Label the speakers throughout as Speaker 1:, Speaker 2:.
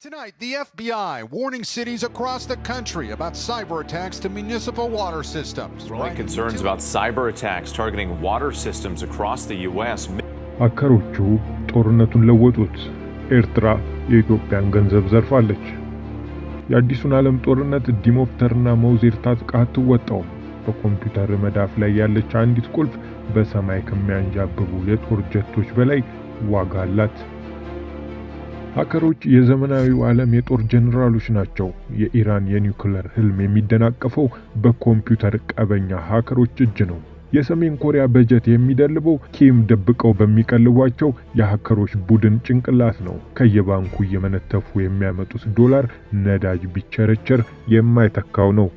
Speaker 1: Tonight, the FBI warning cities across the country about cyber attacks to municipal water systems.
Speaker 2: Growing concerns about cyber attacks targeting water systems across the U.S.
Speaker 3: አከሮቹ ጦርነቱን ለወጡት። ኤርትራ የኢትዮጵያን ገንዘብ ዘርፋለች። የአዲሱን ዓለም ጦርነት ዲሞፕተርና መውዜር ታጥቃ አትወጣውም። በኮምፒውተር መዳፍ ላይ ያለች አንዲት ቁልፍ በሰማይ ከሚያንዣብቡ የጦር ጀቶች በላይ ዋጋ አላት። ሀከሮች የዘመናዊው ዓለም የጦር ጀነራሎች ናቸው። የኢራን የኒውክሌር ህልም የሚደናቀፈው በኮምፒውተር ቀበኛ ሀከሮች እጅ ነው። የሰሜን ኮሪያ በጀት የሚደልበው ኪም ደብቀው በሚቀልቧቸው የሀከሮች ቡድን ጭንቅላት ነው። ከየባንኩ እየመነተፉ የሚያመጡት ዶላር ነዳጅ ቢቸረቸር የማይተካው ነው።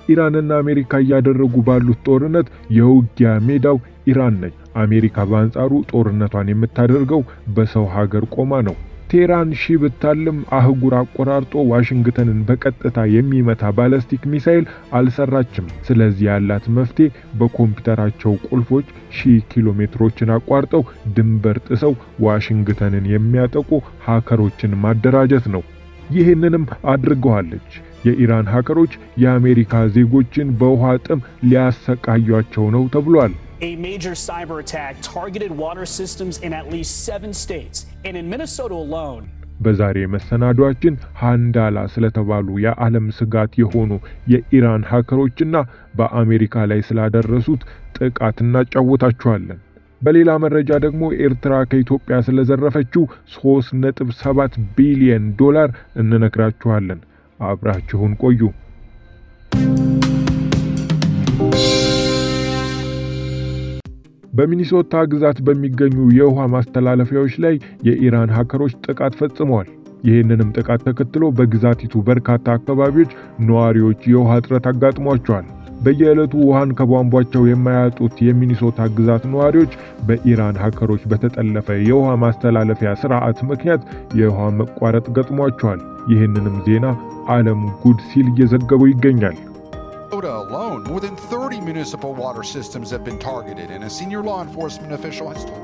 Speaker 3: ኢራንና አሜሪካ እያደረጉ ባሉት ጦርነት የውጊያ ሜዳው ኢራን ነች። አሜሪካ በአንጻሩ ጦርነቷን የምታደርገው በሰው ሀገር ቆማ ነው። ቴህራን ሺህ ብታልም አህጉር አቆራርጦ ዋሽንግተንን በቀጥታ የሚመታ ባላስቲክ ሚሳኤል አልሰራችም። ስለዚህ ያላት መፍትሄ በኮምፒውተራቸው ቁልፎች ሺህ ኪሎሜትሮችን አቋርጠው ድንበር ጥሰው ዋሽንግተንን የሚያጠቁ ሀከሮችን ማደራጀት ነው። ይህንንም አድርገዋለች። የኢራን ሀከሮች የአሜሪካ ዜጎችን በውሃ ጥም ሊያሰቃያቸው ነው ተብሏል።
Speaker 4: A major cyber attack targeted water systems in at least 7 states, and in Minnesota alone.
Speaker 3: በዛሬ መሰናዷችን ሃንዳላ ስለተባሉ የዓለም ስጋት የሆኑ የኢራን ሀከሮችና በአሜሪካ ላይ ስላደረሱት ጥቃት እናጫውታችኋለን። በሌላ መረጃ ደግሞ ኤርትራ ከኢትዮጵያ ስለዘረፈችው 3.7 ቢሊዮን ዶላር እንነግራችኋለን። አብራችሁን ቆዩ። በሚኒሶታ ግዛት በሚገኙ የውሃ ማስተላለፊያዎች ላይ የኢራን ሀከሮች ጥቃት ፈጽመዋል። ይህንንም ጥቃት ተከትሎ በግዛቲቱ በርካታ አካባቢዎች ነዋሪዎች የውሃ እጥረት አጋጥሟቸዋል። በየዕለቱ ውሃን ከቧንቧቸው የማያጡት የሚኒሶታ ግዛት ነዋሪዎች በኢራን ሀከሮች በተጠለፈ የውሃ ማስተላለፊያ ስርዓት ምክንያት የውሃ መቋረጥ ገጥሟቸዋል። ይህንንም ዜና ዓለም ጉድ ሲል እየዘገበው ይገኛል።
Speaker 1: Alone, more than 30 municipal water systems have been targeted, and a senior law enforcement official has told.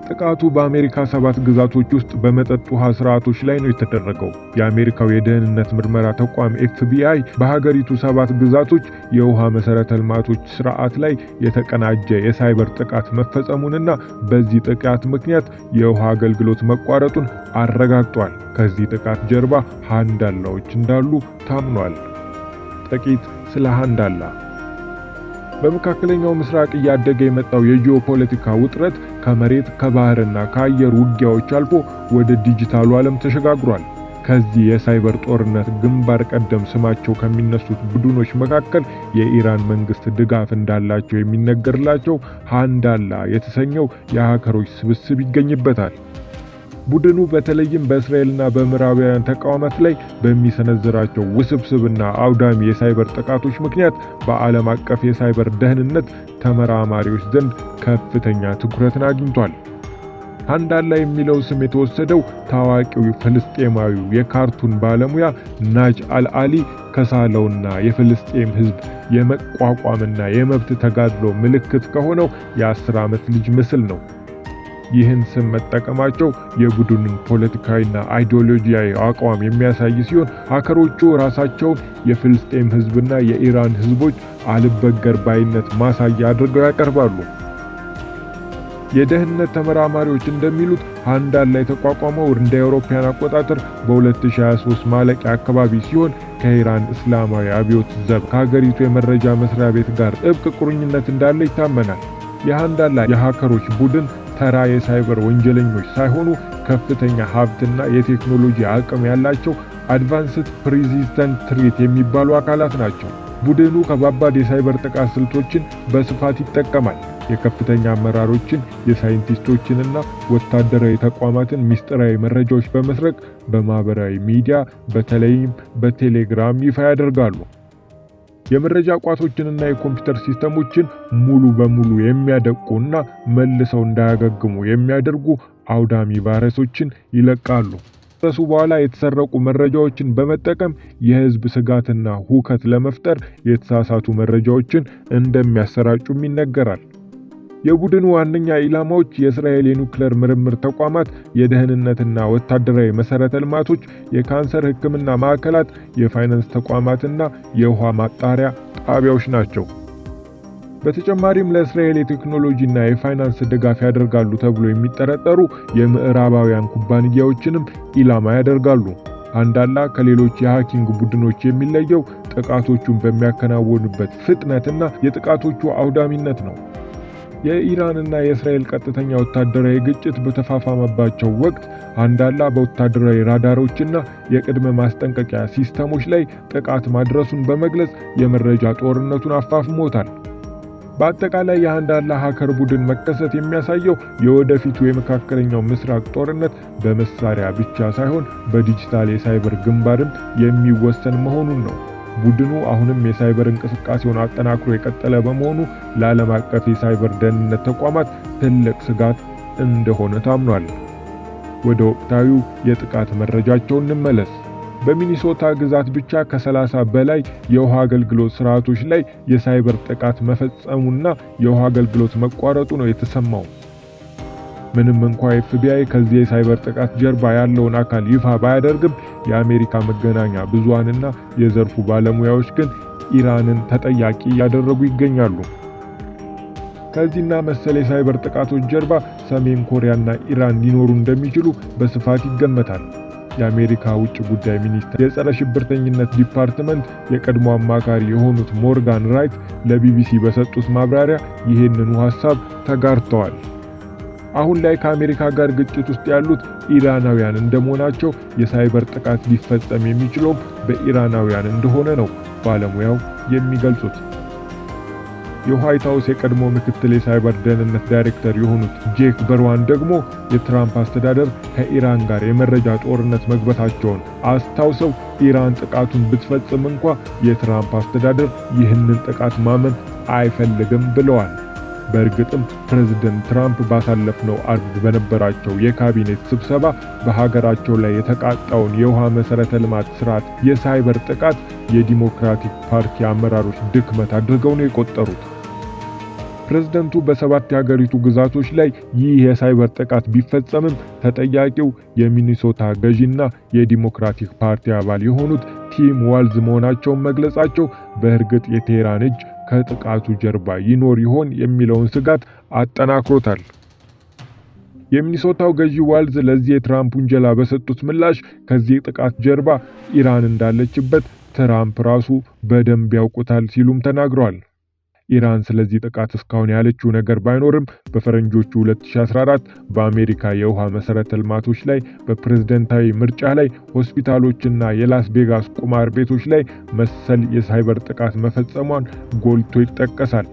Speaker 3: ጥቃቱ በአሜሪካ 7 ግዛቶች ውስጥ በመጠጥ ውሃ ስርዓቶች ላይ ነው የተደረገው። የአሜሪካው የደህንነት ምርመራ ተቋም FBI በሀገሪቱ 7 ግዛቶች የውሃ መሰረተ ልማቶች ስርዓት ላይ የተቀናጀ የሳይበር ጥቃት መፈጸሙንና በዚህ ጥቃት ምክንያት የውሃ አገልግሎት መቋረጡን አረጋግጧል። ከዚህ ጥቃት ጀርባ ሃንዳላዎች እንዳሉ ታምኗል። ጥቂት ስለ ሃንዳላ። በመካከለኛው ምስራቅ እያደገ የመጣው የጂኦፖለቲካ ውጥረት ከመሬት ከባህርና ከአየር ውጊያዎች አልፎ ወደ ዲጂታሉ ዓለም ተሸጋግሯል። ከዚህ የሳይበር ጦርነት ግንባር ቀደም ስማቸው ከሚነሱት ቡድኖች መካከል የኢራን መንግስት ድጋፍ እንዳላቸው የሚነገርላቸው ሃንዳላ የተሰኘው የሀከሮች ስብስብ ይገኝበታል። ቡድኑ በተለይም በእስራኤልና በምዕራባውያን ተቋማት ላይ በሚሰነዝራቸው ውስብስብና አውዳሚ የሳይበር ጥቃቶች ምክንያት በዓለም አቀፍ የሳይበር ደህንነት ተመራማሪዎች ዘንድ ከፍተኛ ትኩረትን አግኝቷል። ሃንዳላ የሚለው ስም የተወሰደው ታዋቂው ፍልስጤማዊው የካርቱን ባለሙያ ናጅ አልአሊ ከሳለውና የፍልስጤም ሕዝብ የመቋቋምና የመብት ተጋድሎ ምልክት ከሆነው የ10 ዓመት ልጅ ምስል ነው። ይህን ስም መጠቀማቸው የቡድኑን ፖለቲካዊና አይዲዮሎጂያዊ አቋም የሚያሳይ ሲሆን ሀከሮቹ ራሳቸውን የፍልስጤም ሕዝብና የኢራን ሕዝቦች አልበገር ባይነት ማሳያ አድርገው ያቀርባሉ። የደህንነት ተመራማሪዎች እንደሚሉት ሃንዳላ የተቋቋመው እንደ አውሮፓውያን አቆጣጠር በ2023 ማለቂያ አካባቢ ሲሆን ከኢራን እስላማዊ አብዮት ዘብ ከሀገሪቱ የመረጃ መስሪያ ቤት ጋር ጥብቅ ቁርኝነት እንዳለ ይታመናል። የሃንዳላ የሀከሮች ቡድን ተራ የሳይበር ወንጀለኞች ሳይሆኑ ከፍተኛ ሀብትና የቴክኖሎጂ አቅም ያላቸው አድቫንስድ ፕሪሲስተንት ትሬት የሚባሉ አካላት ናቸው። ቡድኑ ከባባድ የሳይበር ጥቃት ስልቶችን በስፋት ይጠቀማል። የከፍተኛ አመራሮችን፣ የሳይንቲስቶችንና ወታደራዊ ተቋማትን ሚስጥራዊ መረጃዎች በመስረቅ በማህበራዊ ሚዲያ በተለይም በቴሌግራም ይፋ ያደርጋሉ። የመረጃ ቋቶችንና የኮምፒውተር ሲስተሞችን ሙሉ በሙሉ የሚያደቁና መልሰው እንዳያገግሙ የሚያደርጉ አውዳሚ ቫይረሶችን ይለቃሉ። ከሱ በኋላ የተሰረቁ መረጃዎችን በመጠቀም የህዝብ ስጋትና ሁከት ለመፍጠር የተሳሳቱ መረጃዎችን እንደሚያሰራጩም ይነገራል። የቡድኑ ዋነኛ ኢላማዎች የእስራኤል የኒውክሌር ምርምር ተቋማት፣ የደህንነትና ወታደራዊ መሰረተ ልማቶች፣ የካንሰር ሕክምና ማዕከላት፣ የፋይናንስ ተቋማትና የውሃ ማጣሪያ ጣቢያዎች ናቸው። በተጨማሪም ለእስራኤል የቴክኖሎጂና የፋይናንስ ድጋፍ ያደርጋሉ ተብሎ የሚጠረጠሩ የምዕራባውያን ኩባንያዎችንም ኢላማ ያደርጋሉ። አንዳላ ከሌሎች የሃኪንግ ቡድኖች የሚለየው ጥቃቶቹን በሚያከናውኑበት ፍጥነትና የጥቃቶቹ አውዳሚነት ነው። የኢራንና የእስራኤል ቀጥተኛ ወታደራዊ ግጭት በተፋፋመባቸው ወቅት አንዳላ በወታደራዊ ራዳሮችና የቅድመ ማስጠንቀቂያ ሲስተሞች ላይ ጥቃት ማድረሱን በመግለጽ የመረጃ ጦርነቱን አፋፍሞታል። በአጠቃላይ የአንዳላ ሃከር ቡድን መከሰት የሚያሳየው የወደፊቱ የመካከለኛው ምስራቅ ጦርነት በመሳሪያ ብቻ ሳይሆን በዲጂታል የሳይበር ግንባርም የሚወሰን መሆኑን ነው። ቡድኑ አሁንም የሳይበር እንቅስቃሴውን አጠናክሮ የቀጠለ በመሆኑ ለዓለም አቀፍ የሳይበር ደህንነት ተቋማት ትልቅ ስጋት እንደሆነ ታምኗል። ወደ ወቅታዊው የጥቃት መረጃቸው እንመለስ። በሚኒሶታ ግዛት ብቻ ከ30 በላይ የውሃ አገልግሎት ስርዓቶች ላይ የሳይበር ጥቃት መፈጸሙና የውሃ አገልግሎት መቋረጡ ነው የተሰማው። ምንም እንኳን FBI ከዚህ የሳይበር ጥቃት ጀርባ ያለውን አካል ይፋ ባያደርግም የአሜሪካ መገናኛ ብዙሃንና የዘርፉ ባለሙያዎች ግን ኢራንን ተጠያቂ ያደረጉ ይገኛሉ። ከዚህና መሰል የሳይበር ጥቃቶች ጀርባ ሰሜን ኮሪያና ኢራን ሊኖሩ እንደሚችሉ በስፋት ይገመታል። የአሜሪካ ውጭ ጉዳይ ሚኒስቴር የጸረ ሽብርተኝነት ዲፓርትመንት የቀድሞ አማካሪ የሆኑት ሞርጋን ራይት ለቢቢሲ በሰጡት ማብራሪያ ይህንኑ ሐሳብ ተጋርተዋል። አሁን ላይ ከአሜሪካ ጋር ግጭት ውስጥ ያሉት ኢራናውያን እንደመሆናቸው የሳይበር ጥቃት ሊፈጸም የሚችለው በኢራናውያን እንደሆነ ነው ባለሙያው የሚገልጹት። የዋይት ሃውስ የቀድሞ ምክትል የሳይበር ደህንነት ዳይሬክተር የሆኑት ጄክ በርዋን ደግሞ የትራምፕ አስተዳደር ከኢራን ጋር የመረጃ ጦርነት መግባታቸውን አስታውሰው ኢራን ጥቃቱን ብትፈጽም እንኳ የትራምፕ አስተዳደር ይህንን ጥቃት ማመን አይፈልግም ብለዋል። በእርግጥም ፕሬዝዳንት ትራምፕ ባሳለፍነው አርብ በነበራቸው የካቢኔት ስብሰባ በሀገራቸው ላይ የተቃጣውን የውሃ መሰረተ ልማት ስርዓት የሳይበር ጥቃት የዲሞክራቲክ ፓርቲ አመራሮች ድክመት አድርገው ነው የቆጠሩት። ፕሬዝዳንቱ በ7 የሀገሪቱ ግዛቶች ላይ ይህ የሳይበር ጥቃት ቢፈጸምም ተጠያቂው የሚኒሶታ ገዢና የዲሞክራቲክ ፓርቲ አባል የሆኑት ቲም ዋልዝ መሆናቸውን መግለጻቸው በእርግጥ የቴህራን እጅ ከጥቃቱ ጀርባ ይኖር ይሆን የሚለውን ስጋት አጠናክሮታል። የሚኒሶታው ገዢ ዋልዝ ለዚህ የትራምፕ ውንጀላ በሰጡት ምላሽ ከዚህ ጥቃት ጀርባ ኢራን እንዳለችበት ትራምፕ ራሱ በደንብ ያውቁታል ሲሉም ተናግረዋል። ኢራን ስለዚህ ጥቃት እስካሁን ያለችው ነገር ባይኖርም በፈረንጆቹ 2014 በአሜሪካ የውሃ መሰረተ ልማቶች ላይ፣ በፕሬዝዳንታዊ ምርጫ ላይ፣ ሆስፒታሎችና የላስ ቬጋስ ቁማር ቤቶች ላይ መሰል የሳይበር ጥቃት መፈጸሟን ጎልቶ ይጠቀሳል።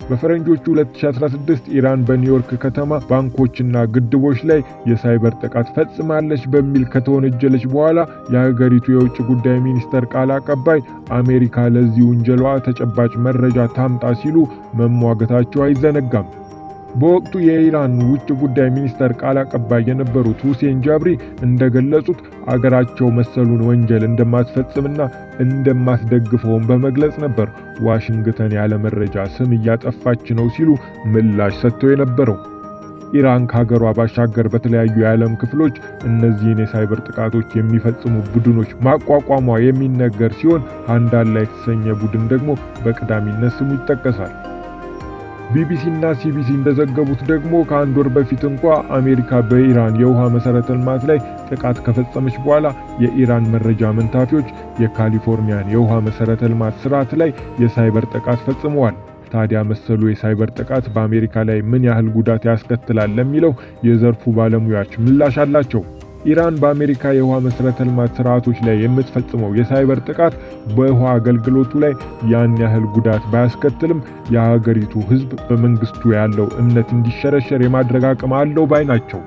Speaker 3: በፈረንጆቹ 2016 ኢራን በኒውዮርክ ከተማ ባንኮችና ግድቦች ላይ የሳይበር ጥቃት ፈጽማለች በሚል ከተወነጀለች በኋላ የሀገሪቱ የውጭ ጉዳይ ሚኒስተር ቃል አቀባይ አሜሪካ ለዚህ ውንጀላዋ ተጨባጭ መረጃ ታምጣ ሲሉ መሟገታቸው አይዘነጋም። በወቅቱ የኢራን ውጭ ጉዳይ ሚኒስተር ቃል አቀባይ የነበሩት ሁሴን ጃብሪ እንደገለጹት አገራቸው መሰሉን ወንጀል እንደማትፈጽምና እንደማትደግፈውን በመግለጽ ነበር ዋሽንግተን ያለ መረጃ ስም እያጠፋች ነው ሲሉ ምላሽ ሰጥተው የነበረው። ኢራን ከሀገሯ ባሻገር በተለያዩ የዓለም ክፍሎች እነዚህን የሳይበር ጥቃቶች የሚፈጽሙ ቡድኖች ማቋቋሟ የሚነገር ሲሆን አንዳላ የተሰኘ ቡድን ደግሞ በቀዳሚነት ስሙ ይጠቀሳል። ቢቢሲ እና ሲቢሲ እንደዘገቡት ደግሞ ከአንድ ወር በፊት እንኳ አሜሪካ በኢራን የውሃ መሰረተ ልማት ላይ ጥቃት ከፈጸመች በኋላ የኢራን መረጃ መንታፊዎች የካሊፎርኒያን የውሃ መሰረተ ልማት ስርዓት ላይ የሳይበር ጥቃት ፈጽመዋል። ታዲያ መሰሉ የሳይበር ጥቃት በአሜሪካ ላይ ምን ያህል ጉዳት ያስከትላል ለሚለው የዘርፉ ባለሙያዎች ምላሽ አላቸው። ኢራን በአሜሪካ የውሃ መሰረተ ልማት ስርዓቶች ላይ የምትፈጽመው የሳይበር ጥቃት በውሃ አገልግሎቱ ላይ ያን ያህል ጉዳት ባያስከትልም የሀገሪቱ ሕዝብ በመንግስቱ ያለው እምነት እንዲሸረሸር የማድረግ አቅም አለው ባይ ናቸው።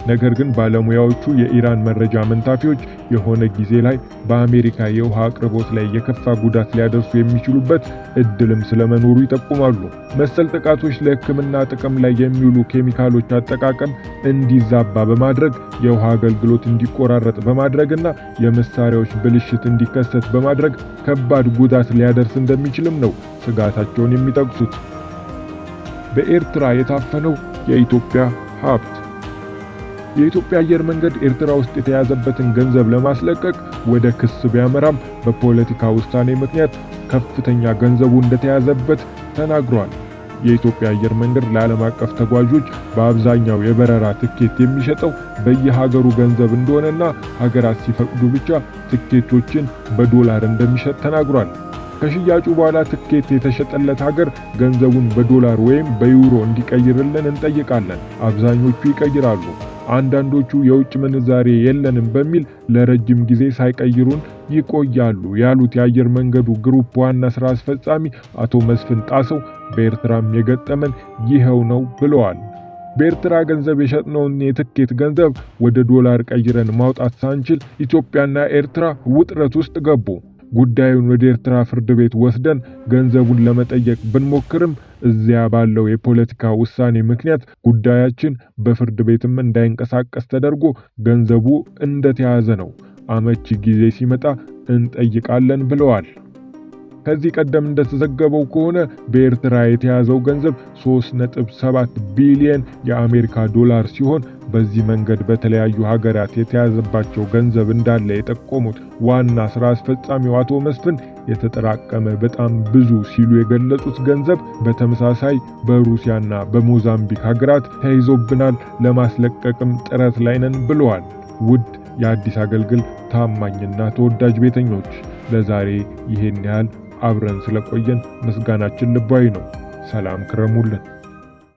Speaker 3: ነገር ግን ባለሙያዎቹ የኢራን መረጃ መንታፊዎች የሆነ ጊዜ ላይ በአሜሪካ የውሃ አቅርቦት ላይ የከፋ ጉዳት ሊያደርሱ የሚችሉበት እድልም ስለመኖሩ ይጠቁማሉ። መሰል ጥቃቶች ለሕክምና ጥቅም ላይ የሚውሉ ኬሚካሎች አጠቃቀም እንዲዛባ በማድረግ የውሃ አገልግሎት እንዲቆራረጥ በማድረግና የመሳሪያዎች ብልሽት እንዲከሰት በማድረግ ከባድ ጉዳት ሊያደርስ እንደሚችልም ነው ስጋታቸውን የሚጠቅሱት። በኤርትራ የታፈነው የኢትዮጵያ ሀብት። የኢትዮጵያ አየር መንገድ ኤርትራ ውስጥ የተያዘበትን ገንዘብ ለማስለቀቅ ወደ ክስ ቢያመራም በፖለቲካ ውሳኔ ምክንያት ከፍተኛ ገንዘቡ እንደተያዘበት ተናግሯል። የኢትዮጵያ አየር መንገድ ለዓለም አቀፍ ተጓዦች በአብዛኛው የበረራ ትኬት የሚሸጠው በየሀገሩ ገንዘብ እንደሆነና ሀገራት ሲፈቅዱ ብቻ ትኬቶችን በዶላር እንደሚሸጥ ተናግሯል። ከሽያጩ በኋላ ትኬት የተሸጠለት ሀገር ገንዘቡን በዶላር ወይም በዩሮ እንዲቀይርልን እንጠይቃለን። አብዛኞቹ ይቀይራሉ። አንዳንዶቹ የውጭ ምንዛሬ የለንም በሚል ለረጅም ጊዜ ሳይቀይሩን ይቆያሉ ያሉት የአየር መንገዱ ግሩፕ ዋና ስራ አስፈጻሚ አቶ መስፍን ጣሰው በኤርትራም የገጠመን ይሄው ነው ብለዋል። በኤርትራ ገንዘብ የሸጥነውን የትኬት ገንዘብ ወደ ዶላር ቀይረን ማውጣት ሳንችል ኢትዮጵያና ኤርትራ ውጥረት ውስጥ ገቡ። ጉዳዩን ወደ ኤርትራ ፍርድ ቤት ወስደን ገንዘቡን ለመጠየቅ ብንሞክርም እዚያ ባለው የፖለቲካ ውሳኔ ምክንያት ጉዳያችን በፍርድ ቤትም እንዳይንቀሳቀስ ተደርጎ ገንዘቡ እንደተያዘ ነው። አመቺ ጊዜ ሲመጣ እንጠይቃለን ብለዋል። ከዚህ ቀደም እንደተዘገበው ከሆነ በኤርትራ የተያዘው ገንዘብ 3.7 ቢሊዮን የአሜሪካ ዶላር ሲሆን በዚህ መንገድ በተለያዩ ሀገራት የተያዘባቸው ገንዘብ እንዳለ የጠቆሙት ዋና ስራ አስፈጻሚው አቶ መስፍን የተጠራቀመ በጣም ብዙ ሲሉ የገለጹት ገንዘብ በተመሳሳይ በሩሲያና በሞዛምቢክ ሀገራት ተይዞብናል፣ ለማስለቀቅም ጥረት ላይ ነን ብለዋል። ውድ የአዲስ አገልግል ታማኝና ተወዳጅ ቤተኞች ለዛሬ ይሄን ያህል አብረን ስለቆየን ምስጋናችን ልባዊ ነው። ሰላም ክረሙልን።